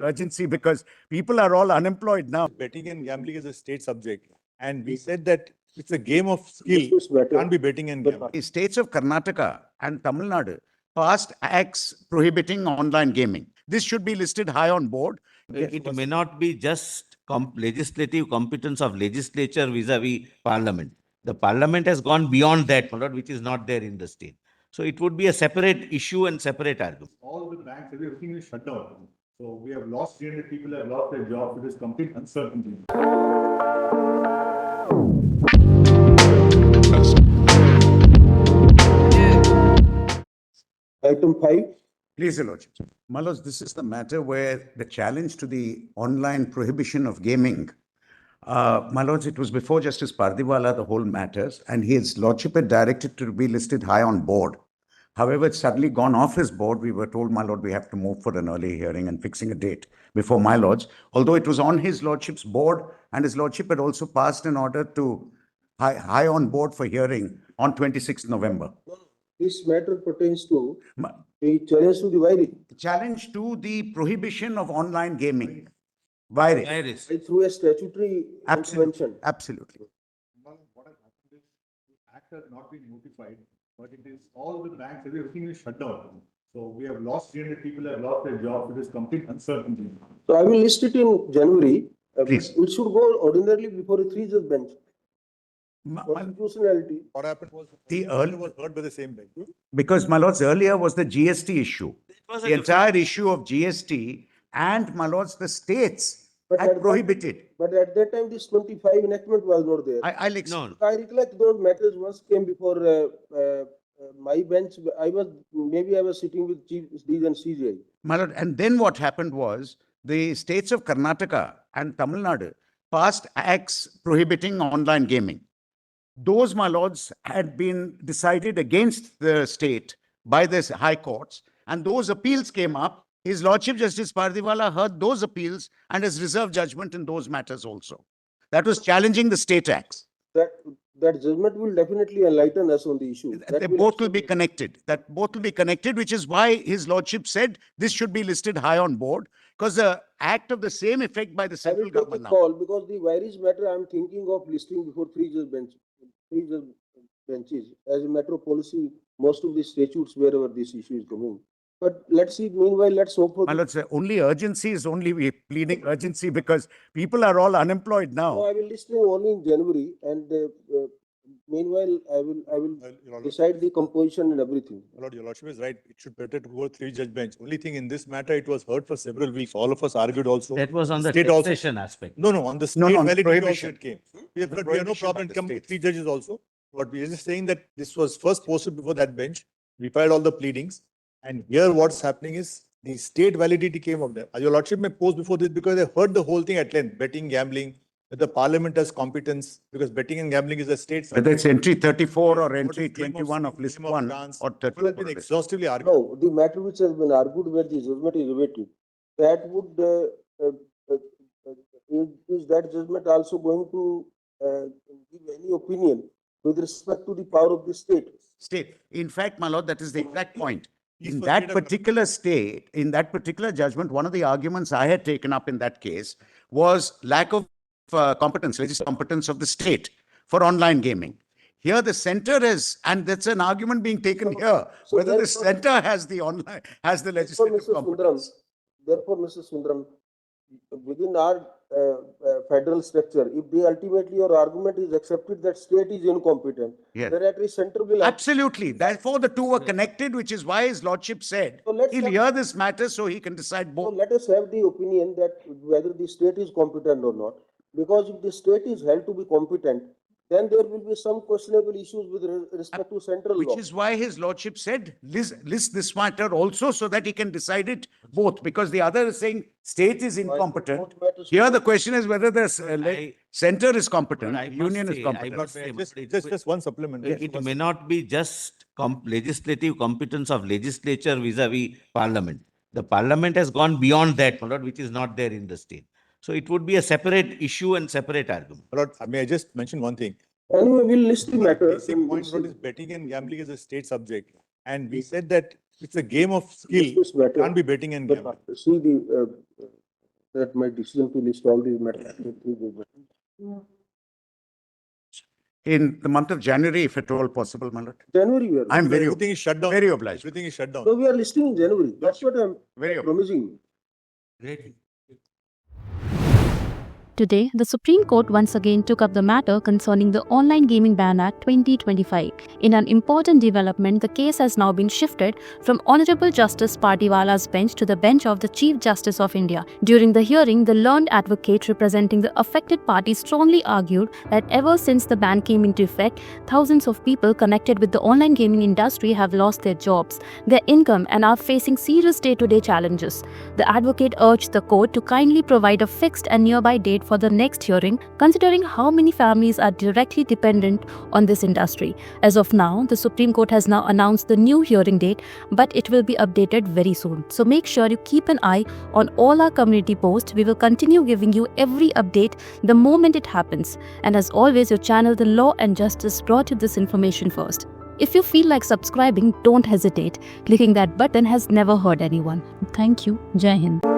urgency because people are all unemployed now. Betting and gambling is a state subject. And we said that it's a game of skill. Can't be betting and gambling. The states of Karnataka and Tamil Nadu passed acts prohibiting online gaming. This should be listed high on board. It may not be just legislative competence of legislature vis-a-vis parliament. The parliament has gone beyond that, my lord, which is not there in the state. So it would be a separate issue and separate argument. All the banks, everything is shut down. So we have lost 300 people, have lost their jobs. It is complete uncertainty. Item 5. Please, Your Lordship. My Lords, this is the matter where the challenge to the online prohibition of gaming, my Lords, it was before Justice Pardiwala, the whole matters, and his Lordship had directed to be listed high on board. However, it's suddenly gone off his board. We were told, my Lord, we have to move for an early hearing and fixing a date before my Lords. Although it was on his Lordship's board, and his Lordship had also passed an order to high on board for hearing on 26th November. This matter pertains to the challenge to the virus. Challenge to the prohibition of online gaming. Virus. Through a statutory intervention. Absolutely. What has happened is the act has not been notified, but it is all the banks, everything is shut down. So we have lost 300 people, have lost their jobs. It is complete uncertainty. So I will list it in January. Please. It should go ordinarily before a 3-judge bench. Constitutionality. What happened was The was heard by the same bench. Because, my Lords, earlier was the GST issue. was The entire issue of GST and, my Lords, the states had prohibited. But at that time, this 25 enactment was not there. I'll explain. No, I recollect those matters once came before my bench. I was sitting with Chief Justice and CJI. My Lord, and then what happened was the states of Karnataka and Tamil Nadu passed acts prohibiting online gaming. Those, my Lords, had been decided against the state by the high courts, and those appeals came up. His Lordship Justice Pardiwala heard those appeals and has reserved judgment in those matters also. That was challenging the state acts. That judgment will definitely enlighten us on the issue. They both will be connected. That both will be connected, which is why his Lordship said this should be listed high on board, because the act of the same effect by the central government now. Call because the virus matter I am thinking of listing before 3-judge benches as a matter of policy. Most of the statutes wherever this issue is coming. But let's see. Meanwhile, let's hope for. My Lord, sir, only urgency is only we pleading urgency because people are all unemployed now. No, I will list them only in January, and meanwhile, I will decide the composition and everything. Lord, your Lordship is right. It should better to go 3-judge bench. Only thing in this matter, it was heard for several weeks. All of us argued also. that was on the State also- taxation aspect. No, on the state No, on validity prohibition. also it came. We have no problem come to 3 judges also. But we are just saying that this was first posted before that bench. We filed all the pleadings. And here what's happening is the state validity came of them. Your Lordship may post before this because they heard the whole thing at length. Betting, gambling, that the parliament has competence because betting and gambling is a state. Whether it's entry 34 or What entry is game 21 of list game of 1 chance? or People 34. have been exhaustively argued. No, the matter which has been argued where the judgment is awaited, that would is that judgment also going to give any opinion with respect to the power of the state? State. In fact, my Lord, that is the exact point. He's In for that freedom. particular state, in that particular judgment, one of the arguments I had taken up in that case was lack of competence, legislative competence of the state for online gaming. Here the center is, and that's an argument being taken here, So whether the therefore- center has the online, has the legislative competence. Therefore, Mr. Sundaram, within our federal structure, if they ultimately your argument is accepted that state is incompetent, Yes. then at least center will. Absolutely. Therefore, the two were connected, which is why his Lordship said So let's he'll have- hear this matter so he can decide So both. let us have the opinion that whether the state is competent or not. Because if the state is held to be competent, then there will be some questionable issues with respect to central law. Which is why his Lordship said list this matter also so that he can decide it both, because the other is saying state is incompetent. both matters- Here the question is whether the I- center is competent, I must union is say, I competent. must say, but it- Just one supplement. It may not be just legislative competence of legislature vis-a-vis parliament. The parliament has gone beyond that, my lord, which is not there in the state. So it would be a separate issue and separate argument. Lord, may I just mention one thing? Anyway, we'll list the matter. Basic point, Lord, is betting and gambling is a state subject. And we said that it's a game of skill. This matter. Can't be betting and gambling. But see, the that my decision to list all these matters. In the month of January, if at all possible, my lord. January we are. I'm very, Everything is shut down. very obliged. Everything is shut down. So we are listing in January. That's what I'm Very obliged. promising. Great. Today, the Supreme Court once again took up the matter concerning the Online Gaming Ban Act 2025. In an important development, the case has now been shifted from Honorable Justice Pardiwala's bench to the bench of the Chief Justice of India. During the hearing, the learned advocate representing the affected party strongly argued that ever since the ban came into effect, thousands of people connected with the online gaming industry have lost their jobs, their income, and are facing serious day-to-day challenges. The advocate urged the court to kindly provide a fixed and nearby date for the next hearing, considering how many families are directly dependent on this industry. As of now, the Supreme Court has now announced the new hearing date, but it will be updated very soon. So make sure you keep an eye on all our community posts. We will continue giving you every update the moment it happens. And as always, your channel, The Law and Justice, brought you this information first. If you feel like subscribing, don't hesitate. Clicking that button has never hurt anyone. Thank you. Jai Hind.